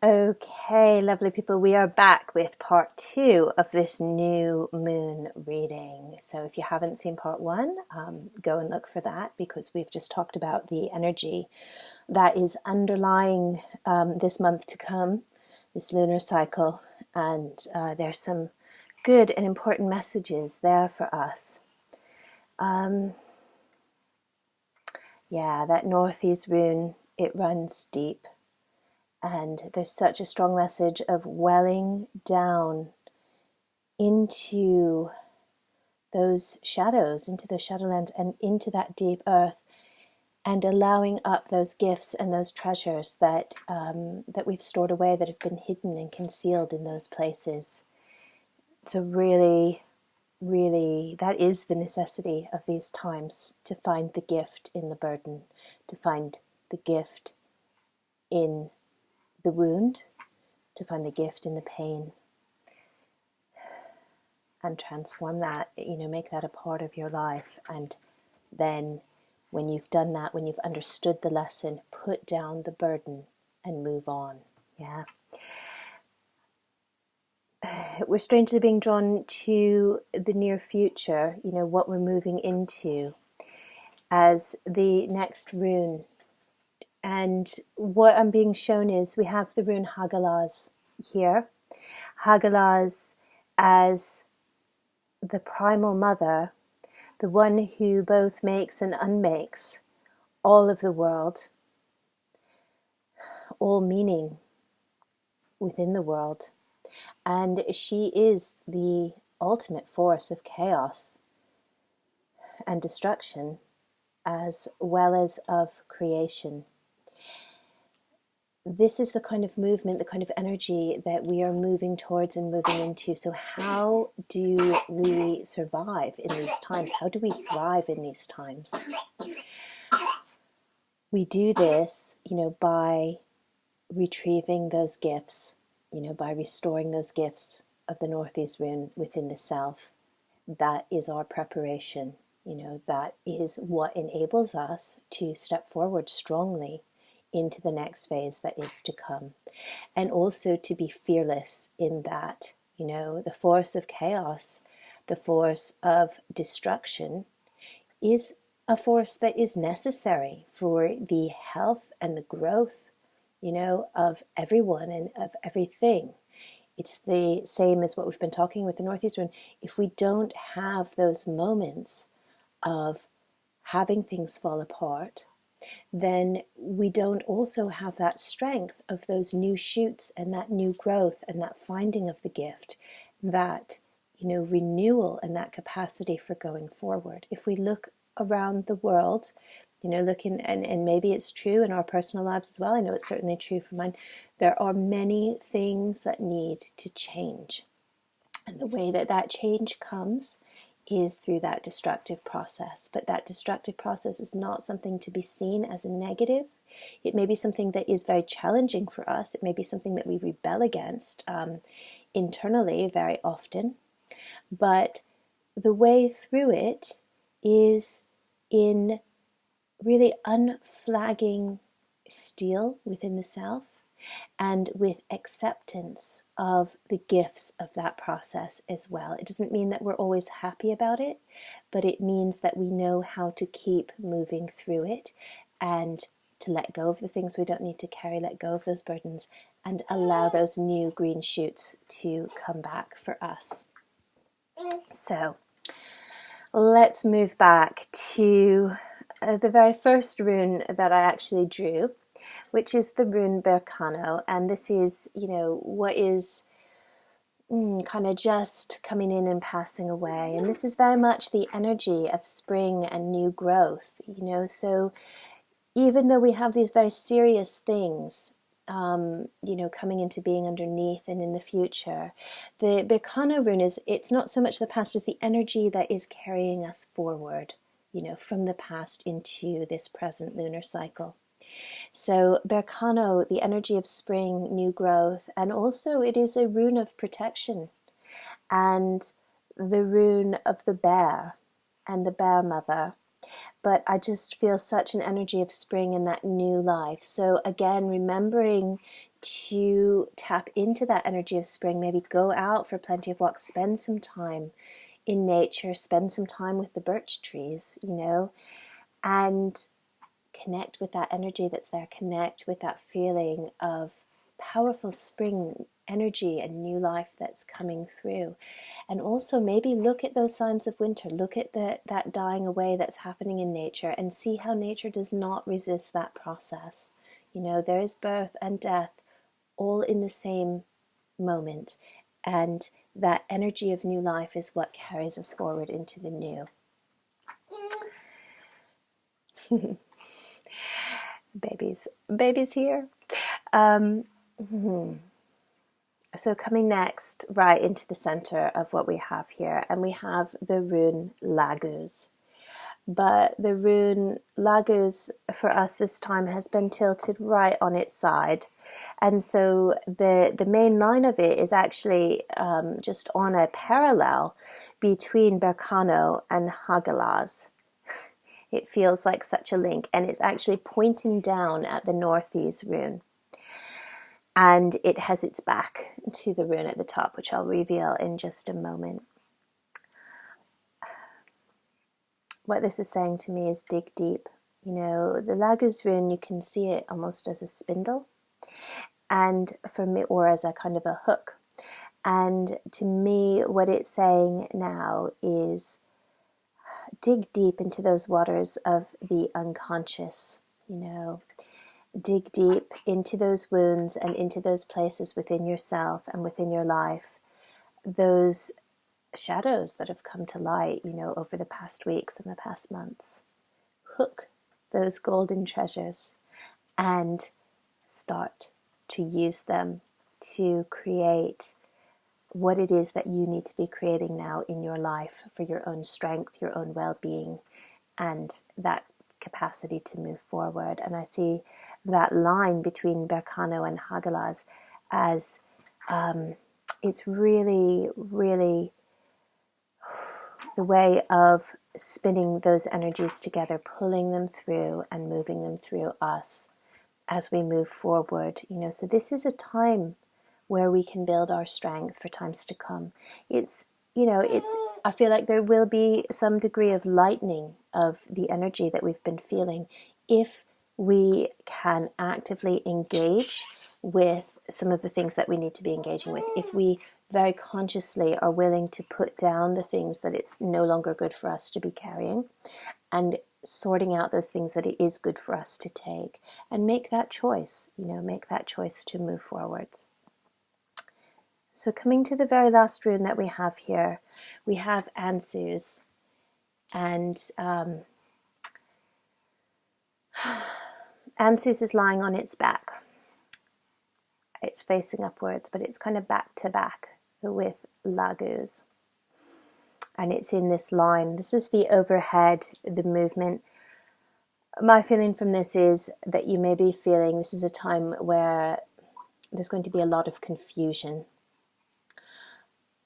Okay, lovely people, we are back with part two of this new moon reading. So if you haven't seen part one, go and look for that, because we've just talked about the energy that is underlying this month to come, this lunar cycle, and there's some good and important messages there for us. Yeah, that Northeast rune, it runs deep. And there's such a strong message of welling down into those shadows, into those shadowlands, and into that deep earth, and allowing up those gifts and those treasures that that we've stored away, that have been hidden and concealed in those places. So really, really, that is the necessity of these times, to find the gift in the burden, to find the gift in the wound, to find the gift in the pain, and transform that, make that a part of your life. And then when you've done that, when you've understood the lesson, put down the burden and move on. Yeah. We're strangely being drawn to the near future, what we're moving into as the next rune. And what I'm being shown is we have the rune Hagalaz here. Hagalaz as the primal mother, the one who both makes and unmakes all of the world, all meaning within the world. And she is the ultimate force of chaos and destruction, as well as of creation. This is the kind of movement, the kind of energy that we are moving towards and moving into. So how do we survive in these times? How do we thrive in these times? We do this, by retrieving those gifts, by restoring those gifts of the Northeast rune within the self. That is our preparation. That is what enables us to step forward strongly into the next phase that is to come. And also to be fearless in that, the force of chaos, the force of destruction is a force that is necessary for the health and the growth, of everyone and of everything. It's the same as what we've been talking with the Northeast rune. If we don't have those moments of having things fall apart, then we don't also have that strength of those new shoots and that new growth and that finding of the gift, that, renewal and that capacity for going forward. If we look around the world, looking, and maybe it's true in our personal lives as well, I know it's certainly true for mine, there are many things that need to change. And the way that that change comes is through that destructive process. But that destructive process is not something to be seen as a negative. It may be something that is very challenging for us. It may be something that we rebel against internally very often. But the way through it is in really unflagging steel within the self, and with acceptance of the gifts of that process as well. It doesn't mean that we're always happy about it, but it means that we know how to keep moving through it, and to let go of the things we don't need to carry, let go of those burdens, and allow those new green shoots to come back for us. So let's move back to the very first rune that I actually drew, which is the rune Berkano. And this is, what is kind of just coming in and passing away. And this is very much the energy of spring and new growth, So even though we have these very serious things, coming into being underneath and in the future, the Berkano rune it's not so much the past as the energy that is carrying us forward, from the past into this present lunar cycle. So Berkano, the energy of spring, new growth, and also it is a rune of protection, and the rune of the bear and the bear mother. But I just feel such an energy of spring and that new life. So again, remembering to tap into that energy of spring. Maybe go out for plenty of walks, spend some time in nature, spend some time with the birch trees, and connect with that energy that's there, connect with that feeling of powerful spring energy and new life that's coming through. And also maybe look at those signs of winter, look at that dying away that's happening in nature, and see how nature does not resist that process. There is birth and death all in the same moment, and that energy of new life is what carries us forward into the new. Baby's here. So coming next right into the center of what we have here, and we have the rune Laguz. But the rune Laguz for us this time has been tilted right on its side, and so the main line of it is actually just on a parallel between Berkano and Hagalaz. It feels like such a link, and it's actually pointing down at the Northeast rune. And it has its back to the rune at the top, which I'll reveal in just a moment. What this is saying to me is dig deep. The Laguz rune, you can see it almost as a spindle, and for me, or as a kind of a hook. And to me, what it's saying now is dig deep into those waters of the unconscious, dig deep into those wounds and into those places within yourself and within your life, those shadows that have come to light, over the past weeks and the past months. Hook those golden treasures and start to use them to create what it is that you need to be creating now in your life for your own strength, your own well-being, and that capacity to move forward. And I see that line between Berkano and Hagalaz as it's really, really the way of spinning those energies together, pulling them through and moving them through us as we move forward. So this is a time where we can build our strength for times to come. I feel like there will be some degree of lightening of the energy that we've been feeling if we can actively engage with some of the things that we need to be engaging with. If we very consciously are willing to put down the things that it's no longer good for us to be carrying, and sorting out those things that it is good for us to take, and make that choice, make that choice to move forwards. So coming to the very last rune that we have here, we have Ansuz, and Ansuz is lying on its back. It's facing upwards, but it's kind of back to back with Laguz. And it's in this line. This is the overhead, the movement. My feeling from this is that you may be feeling this is a time where there's going to be a lot of confusion.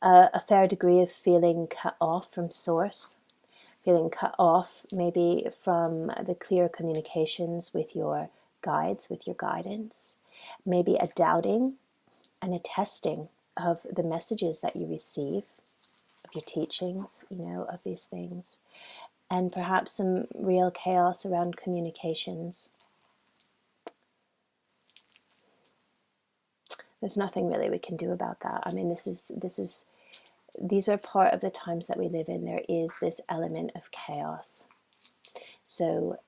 A fair degree of feeling cut off from source, feeling cut off maybe from the clear communications with your guides, with your guidance, maybe a doubting and a testing of the messages that you receive, of your teachings, of these things, and perhaps some real chaos around communications. There's nothing really we can do about that. I mean, these are part of the times that we live in. There is this element of chaos. So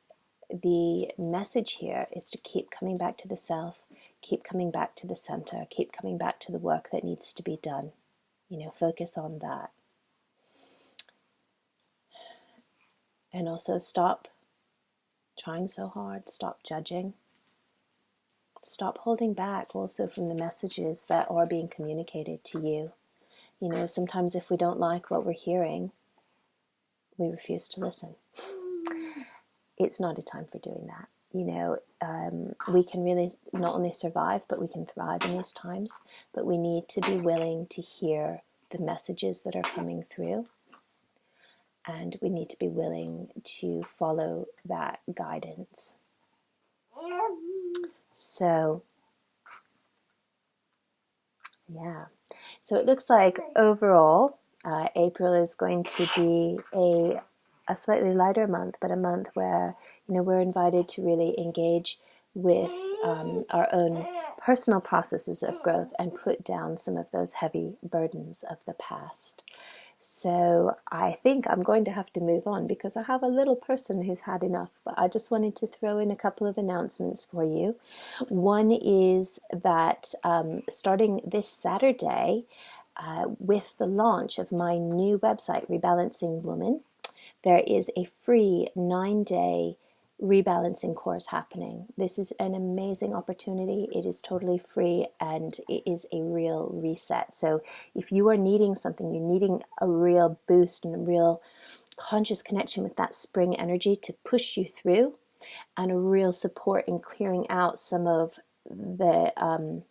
the message here is to keep coming back to the self, keep coming back to the center, keep coming back to the work that needs to be done. Focus on that. And also stop trying so hard, stop judging. Stop holding back also from the messages that are being communicated to you. Sometimes if we don't like what we're hearing, we refuse to listen. It's not a time for doing that. We can really not only survive, but we can thrive in these times. But we need to be willing to hear the messages that are coming through. And we need to be willing to follow that guidance. So Yeah. So it looks like overall, April is going to be a slightly lighter month, but a month where, we're invited to really engage with our own personal processes of growth and put down some of those heavy burdens of the past. So I think I'm going to have to move on because I have a little person who's had enough. But I just wanted to throw in a couple of announcements for you. One is that starting this Saturday, with the launch of my new website, Rebalancing Woman, there is a free 9-day rebalancing course happening. This is an amazing opportunity. It is totally free and it is a real reset. So if you are needing something, you're needing a real boost and a real conscious connection with that spring energy to push you through, and a real support in clearing out some of the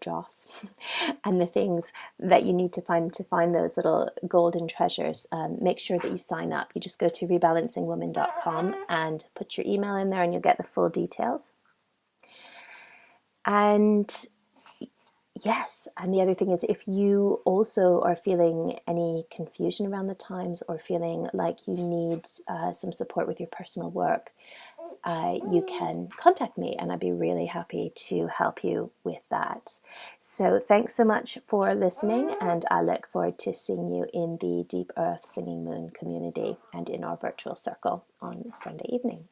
dross and the things that you need to find those little golden treasures, make sure that you sign up. You just go to rebalancingwoman.com and put your email in there and you'll get the full details. And yes, and the other thing is, if you also are feeling any confusion around the times or feeling like you need some support with your personal work, you can contact me and I'd be really happy to help you with that. So thanks so much for listening, and I look forward to seeing you in the Deep Earth Singing Moon community and in our virtual circle on Sunday evening.